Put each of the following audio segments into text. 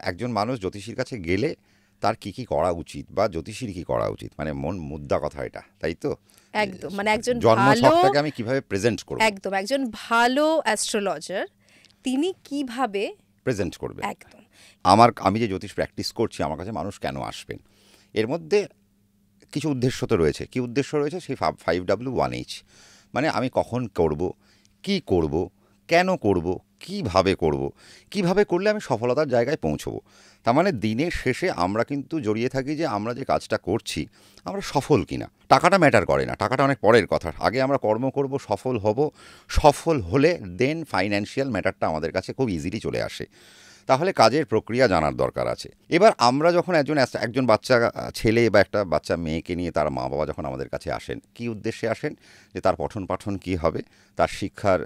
একজন মানুষ জ্যোতিষীর কাছে গেলে তার কি কি করা উচিত বা জ্যোতিষীর কি করা উচিত, মানে মন মুদ্রা কথা এটা, তাই তো? একদম, মানে একজন ভালো, জন্মছকটাকে আমি কিভাবে প্রেজেন্ট করব, একদম একজন ভালো অ্যাস্ট্রোলজার তিনি কিভাবে, প্রেজেন্ট করবে। একদম আমি যে জ্যোতিষ প্র্যাকটিস করছি, আমার কাছে মানুষ কেন আসবেন, এর মধ্যে কিছু উদ্দেশ্য তো রয়েছে। কি উদ্দেশ্য রয়েছে? সেই 5W1H, মানে আমি কখন করব, কি করব, কেন করব, কিভাবে করব, কিভাবে করলে আমি সফলতার জায়গায় পৌঁছবো। তার মানে দিনের শেষে আমরা কিন্তু জড়িয়ে থাকি যে আমরা যে কাজটা করছি আমরা সফল কিনা। টাকাটা ম্যাটার করে না, টাকাটা অনেক পরের কথা। আগে আমরা কর্ম করব, সফল হব, সফল হলে দেন ফাইন্যান্সিয়াল ম্যাটারটা আমাদের কাছে খুব ইজিলি চলে আসে। তাহলে কাজের প্রক্রিয়া জানার দরকার আছে। এবার আমরা যখন একজন বাচ্চা ছেলে বা একটা বাচ্চা মেয়েকে নিয়ে তার মা বাবা যখন আমাদের কাছে আসেন, কী উদ্দেশ্যে আসেন? যে তার পঠন পাঠন কী হবে, তার শিক্ষার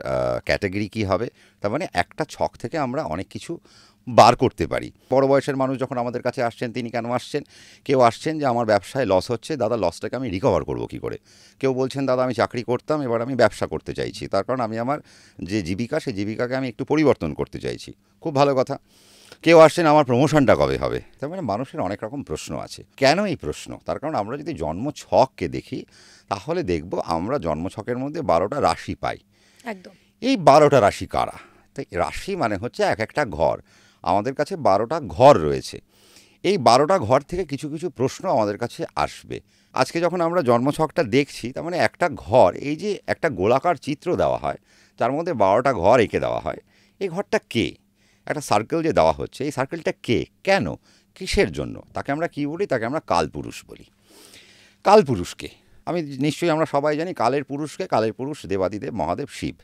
ক্যাটাগরি কী হবে। তার মানে একটা ছক থেকে আমরা অনেক কিছু বার করতে পারি। বড় বয়সের মানুষ যখন আমাদের কাছে আসছেন, তিনি কেন আসছেন? কেউ আসছেন যে আমার ব্যবসায় লস হচ্ছে, দাদা লসটাকে আমি রিকভার করবো কী করে। কেউ বলছেন দাদা আমি চাকরি করতাম, এবার আমি ব্যবসা করতে চাইছি, তার কারণ আমি আমার যে জীবিকা, সেই জীবিকাকে আমি একটু পরিবর্তন করতে চাইছি। খুব ভালো কথা। কেউ আসছেন আমার প্রমোশনটা কবে হবে। তার মানে মানুষের অনেক রকম প্রশ্ন আছে। কেন এই প্রশ্ন? তার কারণ আমরা যদি জন্মছককে দেখি তাহলে দেখব আমরা জন্মছকের মধ্যে 12টা রাশি পাই। একদম। এই 12টা রাশি কারা? তাই রাশি মানে হচ্ছে এক একটা ঘর। আমাদের কাছে 12টা ঘর রয়েছে। এই 12টা ঘর থেকে কিছু কিছু প্রশ্ন আমাদের কাছে আসবে। আজকে যখন আমরা জন্মছকটা দেখছি, তার মানে একটা ঘর, এই যে একটা গোলাকার চিত্র দেওয়া হয় যার মধ্যে 12টা ঘর এঁকে দেওয়া হয়, এই ঘরটা কে? একটা সার্কেল যে দেওয়া হচ্ছে, এই সার্কেলটা কে, কেন, কিসের জন্য? তাকে আমরা কী বলি? তাকে আমরা কালপুরুষ বলি। কালপুরুষকে নিশ্চয়ই আমরা সবাই জানি, কালের পুরুষকে, কালের পুরুষ দেবাদিদেব মহাদেব শিব।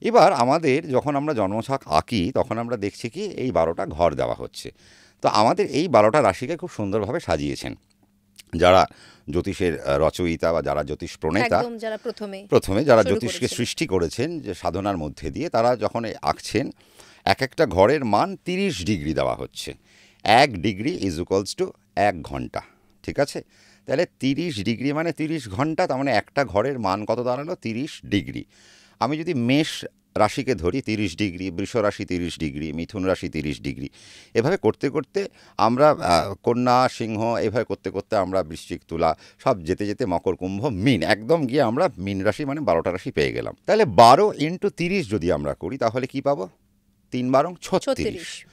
এবার আমাদের যখন আমরা জন্মছক আঁকি তখন আমরা দেখছি কি এই 12টা ঘর দেওয়া হচ্ছে। তো আমাদের এই 12টা রাশিকে খুব সুন্দরভাবে সাজিয়েছেন যারা জ্যোতিষের রচয়িতা বা যারা জ্যোতিষ প্রণেতা, একদম, যারা প্রথমে যারা শুরু জ্যোতিষকে করেছিলেন। সৃষ্টি করেছেন যে সাধনার মধ্যে দিয়ে, তারা যখন আঁকছেন এক একটা ঘরের মান 30 ডিগ্রি দেওয়া হচ্ছে। 1 ডিগ্রি ইজ ইকুয়ালস টু 1 ঘন্টা। ঠিক আছে? তাহলে 30 ডিগ্রি মানে 30 ঘন্টা, তার মানে একটা ঘরের মান কত দাঁড়ালো? 30 ডিগ্রি। আমি যদি মেষ রাশিকে ধরি 30 ডিগ্রি, বৃষ রাশি 30 ডিগ্রি, মিথুন রাশি 30 ডিগ্রি, এভাবে করতে করতে আমরা কন্যা, সিংহ, এভাবে করতে করতে আমরা বৃশ্চিক, তুলা, সব যেতে যেতে মকর, কুম্ভ, মীন, একদম গিয়ে আমরা মীন রাশি মানে 12টা রাশি পেয়ে গেলাম। তাহলে 12 ইন্টু 30 যদি আমরা করি তাহলে কি পাবো? 3 12 36, 36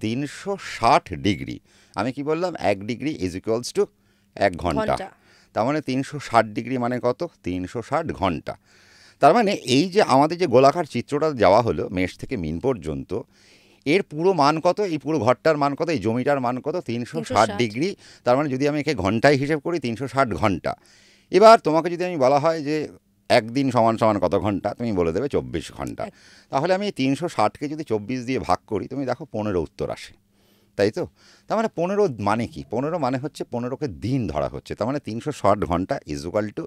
360 ডিগ্রি। আমি কি বললাম? 1 ডিগ্রি ইজ ইকুয়ালস টু 1 ঘন্টা। ঘন্টা। তার মানে 360 ডিগ্রি মানে কত? 360 ঘন্টা। তার মানে এই যে আমাদের যে গোলাকার চিত্রটা দেওয়া হলো মেষ থেকে মিন পর্যন্ত, এর পুরো মান কত? এই পুরো ঘরটার মান কত? এই জমিটার মান কত? 360 360। ডিগ্রি। তার মানে যদি আমি একে ঘন্টায় হিসেব করি, 360 ঘন্টা। এবার তোমাকে যদি আমি বলা হয় যে একদিন সমান সমান কত ঘন্টা, তুমি বলে দেবে 24 ঘন্টা। এক- তাহলে আমি এই 360কে যদি 24 দিয়ে ভাগ করি, তুমি দেখো 15 উত্তর আসে, তাই তো? তার মানে 15 মানে কি? 15 মানে হচ্ছে 15কে দিন ধরা হচ্ছে। তার মানে 360 ঘন্টা ইজ ইকুয়াল টু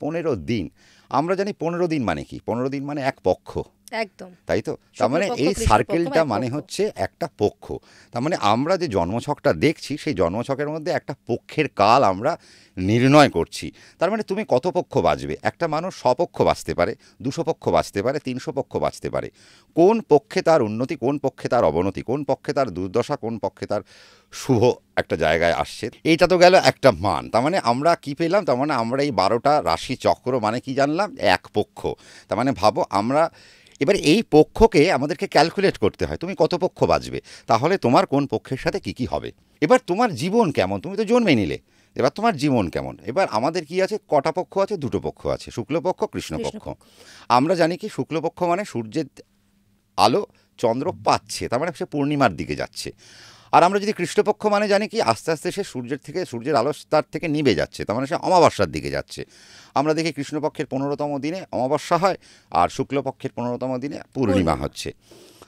15 দিন। আমরা জানি 15 দিন মানে কি? 15 দিন মানে এক পক্ষ, একদম। তাই তো? তার মানে শুক্লপক্ষ, এই কৃষ্ণপক্ষ বা সার্কেলটা এক মানে পক্ষ। হচ্ছে একটা পক্ষ। তার মানে আমরা যে জন্মছকটা দেখছি, সেই জন্মছকের মধ্যে একটা পক্ষের কাল আমরা নির্ণয় করছি। তার মানে তুমি কত পক্ষ বাঁচবে? একটা মানুষ স্বপক্ষ বাঁচতে পারে, 200 পক্ষ বাঁচতে পারে, 300 পক্ষ বাঁচতে পারে। কোন পক্ষে তার উন্নতি, কোন পক্ষে তার অবনতি, কোন পক্ষে তার দুর্দশা, কোন পক্ষে তার শুভ একটা জায়গায় আসছে, এইটা তো গেল একটা মান। তার মানে আমরা কি পেলাম? তার মানে আমরা এই 12টা রাশি চক্র মানে কি জানলাম? এক পক্ষ। তার মানে ভাবো আমরা এবার এই পক্ষকে আমাদেরকে ক্যালকুলেট করতে হয়, তুমি কত পক্ষ বাঁচবে, তাহলে তোমার কোন পক্ষের সাথে কী কী হবে। এবার তোমার জীবন কেমন, তুমি তো জন্মে নিলে, এবার তোমার জীবন কেমন। এবার আমাদের কি আছে? কটা পক্ষ আছে? দুটো পক্ষ আছে, শুক্লপক্ষ, কৃষ্ণপক্ষ। কৃষ্ণপক্ষ। আমরা জানি কি সূক্ষ্মপক্ষ মানে সূর্যের আলো চন্দ্র পাচ্ছে, তার মানে সে পূর্ণিমার দিকে যাচ্ছে। আর আমরা যদি কৃষ্ণপক্ষ মানে জানি কি আস্তে আস্তে সে সূর্যের আলো তার থেকে নিভে যাচ্ছে, তার মানে সে অমাবস্যার দিকে যাচ্ছে। আমরা দেখি কৃষ্ণপক্ষের 15তম দিনে অমাবস্যা হয়, আর শুক্লপক্ষের 15তম দিনে পূর্ণিমা পূর্ণিমা। হচ্ছে।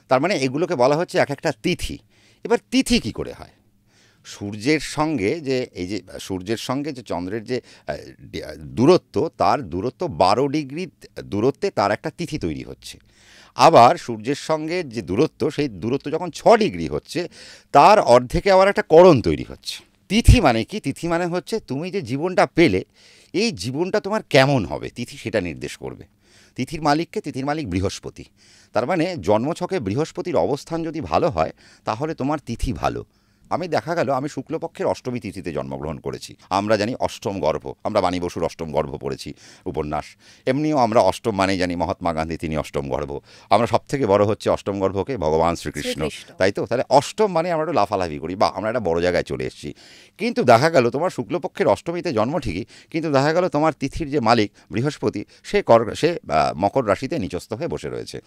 তার মানে এগুলোকে বলা হচ্ছে এক একটা তিথি। এবার তিথি কি করে হয়? সূর্যের সঙ্গে যে এই যে সূর্যের সঙ্গে যে চন্দ্রের যে দূরত্ব, তার দূরত্ব 12 ডিগ্রি দূরত্বে তার একটা তিথি তৈরি হচ্ছে। আবার সূর্যের সঙ্গে যে দূরত্ব, সেই দূরত্ব যখন 6 ডিগ্রি হচ্ছে, তার অর্ধেকে আবার একটা করণ তৈরি হচ্ছে। তিথি মানে কি? তিথি মানে হচ্ছে তুমি যে জীবনটা পেলে, এই জীবনটা তোমার কেমন হবে, তিথি সেটা নির্দেশ করবে। তিথির মালিককে, তিথির মালিক বৃহস্পতি। তার মানে জন্মছকে বৃহস্পতির অবস্থান যদি ভালো হয় তাহলে তোমার তিথি ভালো। আমি দেখা গেল আমি শুক্লপক্ষের অষ্টমী তিথিতে জন্মগ্রহণ করেছি। আমরা জানি অষ্টম গর্ভ, আমরা বাণী বসুর অষ্টম গর্ভ পড়েছি উপন্যাস। এমনিও আমরা অষ্টম মানে জানি মহাত্মা গান্ধী, তিনি অষ্টম গর্ভ। আমরা সব থেকে বড় হচ্ছে অষ্টম গর্ভকে ভগবান শ্রীকৃষ্ণ, তাই তো? তাহলে অষ্টম মানে আমরা একটু লাফালাফি করি, বা আমরা একটা বড় জায়গায় চলে এসেছি। কিন্তু দেখা গেল তোমার শুক্লপক্ষের অষ্টমীতে জন্ম ঠিকই, কিন্তু দেখা গেল তোমার তিথির যে মালিক বৃহস্পতি, সে মকর রাশিতে নিচস্থ হয়ে বসে রয়েছে।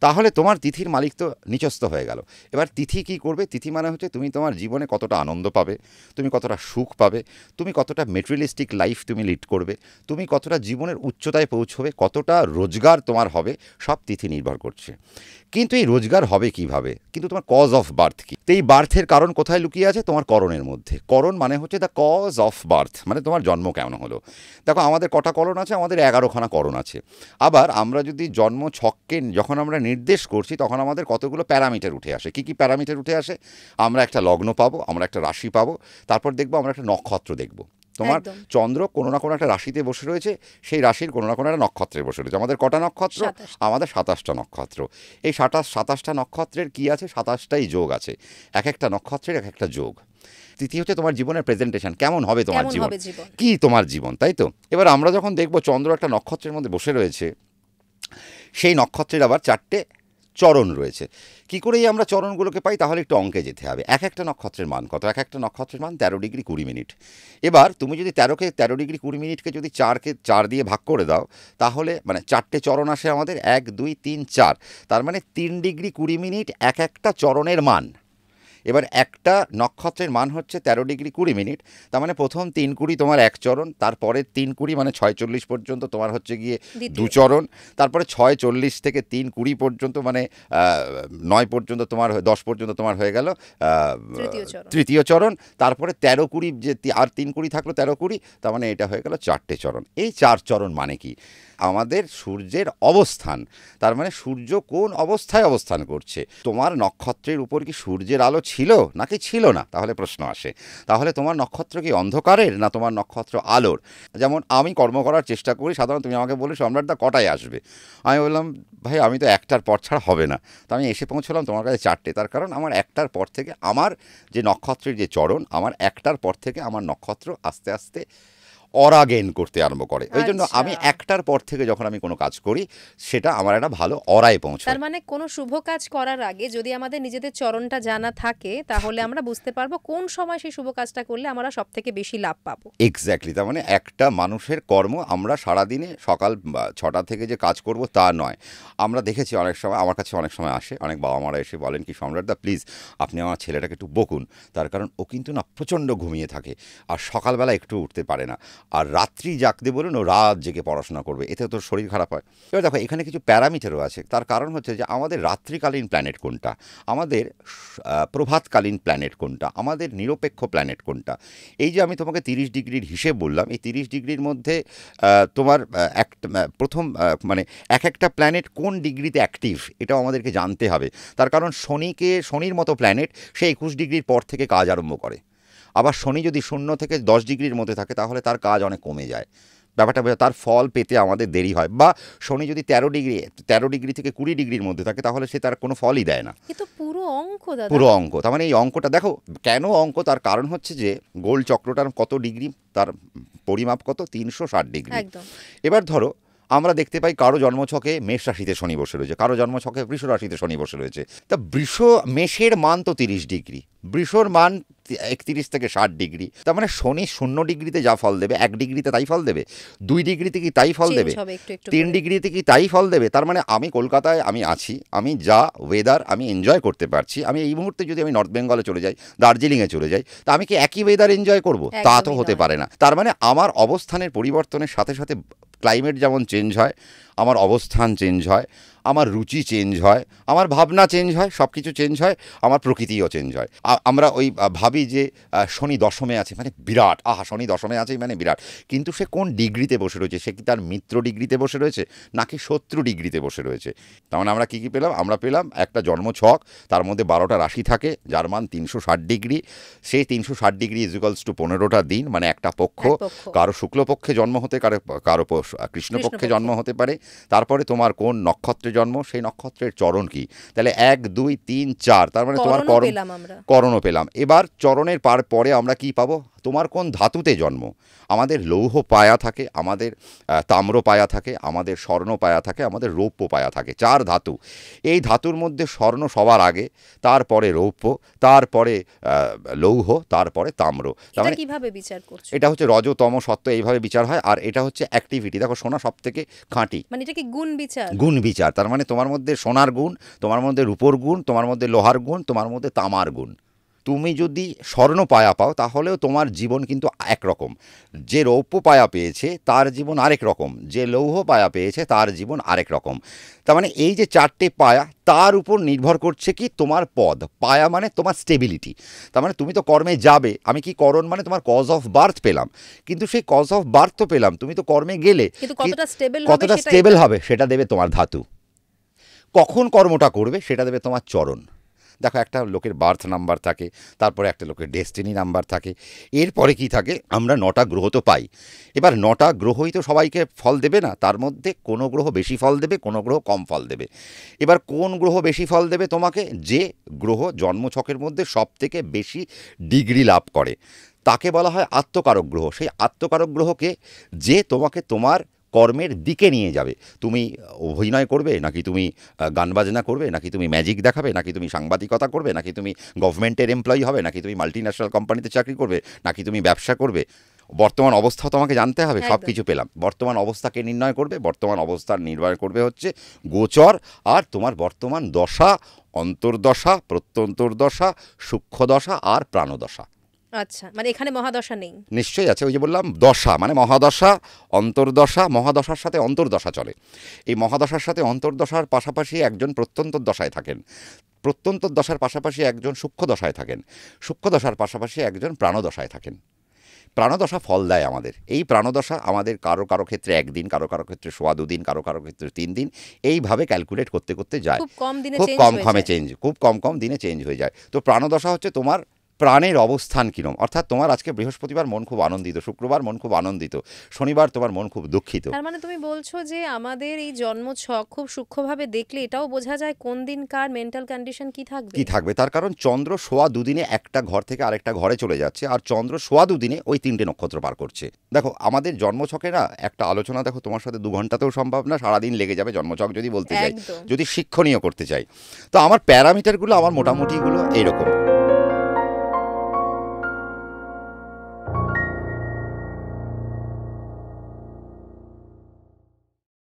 তাহলে তোমার তিথির মালিক তো নিচস্থ হয়ে গেল। এবার তিথি কি করবে? তিথি মানে হচ্ছে তুমি তোমার জীবনে কতটা আনন্দ পাবে, তুমি কতটা সুখ পাবে, তুমি কতটা মেটেরিয়ালিস্টিক লাইফ তুমি লিড করবে, তুমি কতটা জীবনের উচ্চতায় পৌঁছবে, কতটা রোজগার তোমার হবে, সব তিথি নির্ভর করছে। কিন্তু এই রোজগার হবে কিভাবে? কিন্তু তোমার কজ অফ বার্থ কি? তো এই বার্থের কারণ কোথায় লুকিয়ে আছে? তোমার করণের মধ্যে। করণ মানে হচ্ছে দ্য কজ অফ বার্থ, মানে তোমার জন্ম কেমন হলো। দেখো আমাদের কটা করণ আছে? আমাদের 11খানা করণ আছে। আবার আমরা যদি জন্ম ছককে যখন আমরা নির্দেশ করছি তখন আমাদের কতগুলো প্যারামিটার উঠে আসে। কি কি প্যারামিটার উঠে আসে? আমরা একটা লগ্ন পাবো, আমরা একটা রাশি পাবো, তারপর দেখবো আমরা একটা নক্ষত্র দেখবো। তোমার চন্দ্র কোনো না কোনো একটা রাশিতে বসে রয়েছে, সেই রাশির কোনো না কোনো একটা নক্ষত্রে বসে রয়েছে। আমাদের কটা নক্ষত্র? আমাদের 27টা নক্ষত্র। এই 27টা নক্ষত্রের কি আছে? 27টাই যোগ আছে। এক একটা নক্ষত্রের এক একটা যোগ। তিথি হচ্ছে তোমার জীবনের প্রেজেন্টেশন, কেমন হবে তোমার জীবন, কি তোমার জীবন, তাই তো? এবার আমরা যখন দেখবো চন্দ্র একটা নক্ষত্রের মধ্যে বসে রয়েছে, সেই নক্ষত্রের আবার 4টে চরণ রয়েছে। কি করেই আমরা চরণগুলোকে পাই? তাহলে একটু অঙ্কে যেতে হবে। এক একটা নক্ষত্রের মান কত? এক একটা নক্ষত্রের মান 13 ডিগ্রি 20 মিনিট। এবার তুমি যদি 13 ডিগ্রি 20 মিনিটকে যদি 4 দিয়ে ভাগ করে দাও, তাহলে মানে 4টে চরণ আসে আমাদের, 1 2 3 4। তার মানে 3 ডিগ্রি 20 মিনিট এক একটা চরণের মান। এবার একটা নক্ষত্রের মান হচ্ছে 13 ডিগ্রি 20 মিনিট। তার মানে প্রথম 3 কুড়ি তোমার এক চরণ, তারপরে 3 কুড়ি মানে 6:40 পর্যন্ত তোমার হচ্ছে গিয়ে 2 চরণ, তারপরে 6:40 থেকে 3 কুড়ি পর্যন্ত মানে 9 পর্যন্ত তোমার 10 পর্যন্ত তোমার হয়ে গেল তৃতীয় চরণ। তারপরে 13 কুড়ি যে আর 3 কুড়ি থাকলো 13 কুড়ি, তার মানে এটা হয়ে গেল 4টে চরণ। এই 4 চরণ মানে কি? আমাদের সূর্যের অবস্থান। তার মানে সূর্য কোন অবস্থায় অবস্থান করছে। তোমার নক্ষত্রের উপর কি সূর্যের আলো ছিল নাকি ছিল না? তাহলে প্রশ্ন আসে, তাহলে তোমার নক্ষত্র কি অন্ধকারের না তোমার নক্ষত্র আলোর? যেমন আমি কর্ম করার চেষ্টা করি, সাধারণত তুমি আমাকে বলে সম্রাটদা কটায় আসবে? আমি বললাম ভাই আমি তো 1টার পর ছাড়া হবে না। তো আমি এসে পৌঁছলাম তোমার কাছে 4টে। তার কারণ আমার 1টার পর থেকে আমার যে নক্ষত্রের যে চরণ, আমার 1টার পর থেকে আমার নক্ষত্র আস্তে আস্তে অরা গেইন করতে আরম্ভ করে। ওই জন্য আমি 1টার পর থেকে যখন আমি কোনো কাজ করি সেটা আমার একটা ভালো অরায় পৌঁছায়। তার মানে কোনো শুভ কাজ করার আগে যদি আমাদের নিজেদের চরণটা জানা থাকে তাহলে আমরা বুঝতে পারবো কোন সময় সেই শুভ কাজটা করলে আমরা সব থেকে বেশি লাভ পাবো। এক্স্যাক্টলি। তার মানে একটা মানুষের কর্ম আমরা সারাদিনে সকাল 6টা থেকে যে কাজ করব তা নয়। আমরা দেখেছি অনেক সময়, আমার কাছে অনেক সময় আসে অনেক বাবা মারা এসে বলেন কি সম্রাটদা প্লিজ আপনি আমার ছেলেটাকে একটু বকুন, তার কারণ ও কিন্তু না প্রচণ্ড ঘুমিয়ে থাকে আর সকালবেলা একটু উঠতে পারে না, আর রাত্রি জাগতে বলুন ও রাত জেগে পড়াশোনা করবে, এতে তো শরীর খারাপ হয়। এবার দেখো এখানে কিছু প্যারামিটারও আছে। তার কারণ হচ্ছে যে আমাদের রাত্রিকালীন প্ল্যানেট কোনটা, আমাদের প্রভাতকালীন প্ল্যানেট কোনটা, আমাদের নিরপেক্ষ প্ল্যানেট কোনটা। এই যে আমি তোমাকে 30 ডিগ্রির হিসেব বললাম, এই 30 ডিগ্রির মধ্যে তোমার প্রথম মানে এক একটা প্ল্যানেট কোন ডিগ্রিতে অ্যাক্টিভ এটাও আমাদেরকে জানতে হবে। তার কারণ শনির মতো প্ল্যানেট সে 21 ডিগ্রির পর থেকে কাজ আরম্ভ করে। আবার শনি যদি 0 থেকে 10 ডিগ্রির মধ্যে থাকে তাহলে তার কাজ অনেক কমে যায়। ব্যাপারটা তার ফল পেতে আমাদের দেরি হয়। বা শনি যদি 13 ডিগ্রি থেকে 20 ডিগ্রির মধ্যে থাকে তাহলে সে তার কোনো ফলই দেয় না। কিন্তু পুরো অঙ্ক দাদা, পুরো অঙ্ক। তার মানে এই অঙ্কটা দেখো কেন অঙ্ক, তার কারণ হচ্ছে যে গোল চক্রটার কত ডিগ্রি, তার পরিমাপ কত, 360 ডিগ্রি। এবার ধরো আমরা দেখতে পাই কারো জন্মছকে মেষ রাশিতে শনি বসে রয়েছে, কারো জন্মছকে বৃষ রাশিতে শনি বসে রয়েছে। তা মেষের মান তো 30 ডিগ্রি, বৃষর মান 31 থেকে 60 ডিগ্রি। তার মানে শনি 0 ডিগ্রিতে যা ফল দেবে 1 ডিগ্রিতে তাই ফল দেবে, 2 ডিগ্রিতে কি তাই ফল দেবে, 3 ডিগ্রিতে কি তাই ফল দেবে। তার মানে আমি কলকাতায় আমি আছি, আমি যা ওয়েদার আমি এনজয় করতে পারছি, আমি এই মুহূর্তে যদি আমি নর্থ বেঙ্গলে চলে যাই, দার্জিলিংয়ে চলে যাই, তা আমি কি একই ওয়েদার এনজয় করব? তা তো হতে পারে না। তার মানে আমার অবস্থানের পরিবর্তনের সাথে সাথে ক্লাইমেট যেমন চেঞ্জ হয়, আমার অবস্থান চেঞ্জ হয়, আমার রুচি চেঞ্জ হয়, আমার ভাবনা চেঞ্জ হয়, সব কিছু চেঞ্জ হয়, আমার প্রকৃতিও চেঞ্জ হয়। আমরা ওই ভাবি যে শনি দশমে আছে মানে বিরাট, শনি দশমে আছে মানে বিরাট, কিন্তু সে কোন ডিগ্রিতে বসে রয়েছে? সে কি তার মিত্র ডিগ্রিতে বসে রয়েছে নাকি শত্রু ডিগ্রিতে বসে রয়েছে? তার মানে আমরা কী কী পেলাম? আমরা পেলাম একটা জন্মছক, তার মধ্যে 12টা রাশি থাকে যার মান 360 ডিগ্রি। সেই 360 ডিগ্রি ইকুয়ালস টু 15টা দিন, মানে একটা পক্ষ। কারো শুক্লপক্ষে জন্ম হতে, কারো কৃষ্ণপক্ষে জন্ম হতে পারে, তারপরে তোমার কোন নক্ষত্রে জন্ম, সেই নক্ষত্রের চরণ কি। তাহলে 1 2 3 4, তার মানে তোমার করণও পেলাম আমরা। করণও পেলাম। এবার চরণের পরে আমরা কি পাবো, তোমার কোন ধাতুতে জন্ম। আমাদের লৌহ পায়া থাকে, আমাদের তাম্র পায়া থাকে, আমাদের স্বর্ণ পায়া থাকে, আমাদের রৌপ্য পায়া থাকে, 4 ধাতু। এই ধাতুর মধ্যে স্বর্ণ সবার আগে, তারপরে রৌপ্য, তারপরে লৌহ, তারপরে তাম্র। তার এটা মানে কিভাবে বিচার করছো? এটা হচ্ছে রজ তম সত্ত্ব, এইভাবে বিচার হয়। আর এটা হচ্ছে অ্যাক্টিভিটি। দেখো সোনা সব থেকে খাঁটি, মানে এটা কি গুণ বিচার? গুণ বিচার। তার মানে তোমার মধ্যে সোনার গুণ, তোমার মধ্যে রূপোর গুণ, তোমার মধ্যে লোহার গুণ, তোমার মধ্যে তামার গুণ। তুমি যদি স্বর্ণ পায়া পাও তাহলেও তোমার জীবন কিন্তু একরকম। যে রৌপ্য পায়া পেয়েছে তার জীবন আরেক রকম, যে লৌহ পায়া পেয়েছে তার জীবন আরেক রকম। তার মানে এই যে 4টে পায়া, তার উপর নির্ভর করছে কি তোমার পদ। পায়া মানে তোমার স্টেবিলিটি। তার মানে তুমি তো কর্মে যাবে, আমি কি করণ মানে তোমার কজ অফ বার্থ পেলাম, কিন্তু সেই কজ অফ বার্থ তো পেলাম, তুমি তো কর্মে গেলে, কিন্তু কতটা স্টেবল হবে সেটা দেবে তোমার ধাতু। কখন কর্মটা করবে সেটা দেবে তোমার চরণ। দেখো একটা লোকের বার্থ নাম্বার থাকে, তারপরে একটা লোকের ডেস্টিনি নাম্বার থাকে, এরপরে কি থাকে, আমরা 9টা গ্রহ তো পাই। এবার 9টা গ্রহই তো সবাইকে ফল দেবে না, তার মধ্যে কোনো গ্রহ বেশি ফল দেবে, কোনো গ্রহ কম ফল দেবে। এবার কোন গ্রহ বেশি ফল দেবে তোমাকে, যে গ্রহ জন্মছকের মধ্যে সব থেকে বেশি ডিগ্রি লাভ করে তাকে বলা হয় আত্মকারক গ্রহ। সেই আত্মকারক গ্রহকে যে তোমাকে তোমার কর্মের দিকে নিয়ে যাবে। তুমি অভিনয় করবে, নাকি তুমি গান বাজনা করবে, নাকি তুমি ম্যাজিক দেখাবে, নাকি তুমি সাংবাদিকতা করবে, নাকি তুমি গভর্নমেন্টের এমপ্লয়ি হবে, নাকি তুমি মাল্টিন্যাশনাল কোম্পানিতে চাকরি করবে, নাকি তুমি ব্যবসা করবে। বর্তমান অবস্থা তোমাকে জানতে হবে। সব কিছু পেলাম। বর্তমান অবস্থাকে নির্ণয় করবে, বর্তমান অবস্থার নির্ণয় করবে হচ্ছে গোচর, আর তোমার বর্তমান দশা, অন্তর্দশা, প্রত্যন্তর্দশা, সূক্ষ্মদশা আর প্রাণদশা। আচ্ছা, মানে এখানে মহাদশা নেই? নিশ্চয়ই আছে। ওই যে বললাম দশা মানে মহাদশা, অন্তর্দশা, মহাদশার সাথে অন্তর্দশা চলে। এই মহাদশার সাথে অন্তর্দশার পাশাপাশি একজন প্রত্যন্তর দশায় থাকেন, প্রত্যন্তর দশার পাশাপাশি একজন সূক্ষ্ম দশায় থাকেন, সূক্ষ্ম দশার পাশাপাশি একজন প্রাণদশায় থাকেন। প্রাণদশা ফল দেয় আমাদের। এই প্রাণদশা আমাদের কারো কারো ক্ষেত্রে 1 দিন, কারো কারো ক্ষেত্রে 2.5 দিন, কারো কারো ক্ষেত্রে 3 দিন, এইভাবে ক্যালকুলেট করতে করতে যায়। খুব কম দিনে খুব চেঞ্জ কম হয়ে খামে যায়। চেঞ্জ, খুব কম কম দিনে চেঞ্জ হয়ে যায়। তো প্রাণদশা হচ্ছে তোমার প্রাণের অবস্থান কিরম। অর্থাৎ তোমার আজকে বৃহস্পতিবার মন খুব আনন্দিত, শুক্রবার মন খুব আনন্দিত, শনিবার তোমার মন খুব দুঃখিত। তার মানে তুমি বলছো যে আমাদের এই জন্মছক খুব সূক্ষ্মভাবে দেখলে এটাও বোঝা যায় কোন দিন কার মেন্টাল কন্ডিশন কি থাকবে। কি থাকবে, তার কারণ চন্দ্র 2.5 দিনে একটা ঘর থেকে আরেকটা ঘরে চলে যাচ্ছে, আর চন্দ্র 2.5 দিনে ওই 3টে নক্ষত্র পার করছে। দেখো আমাদের জন্মছকে না একটা আলোচনা, দেখো তোমার সাথে 2 ঘন্টাতেও সম্ভব না, সারাদিন লেগে যাবে জন্মছক যদি বলতে যাই, একদম। যদি শিক্ষণীয় করতে চাই। তো আমার প্যারামিটারগুলো, আমার মোটামুটিগুলো এইরকম।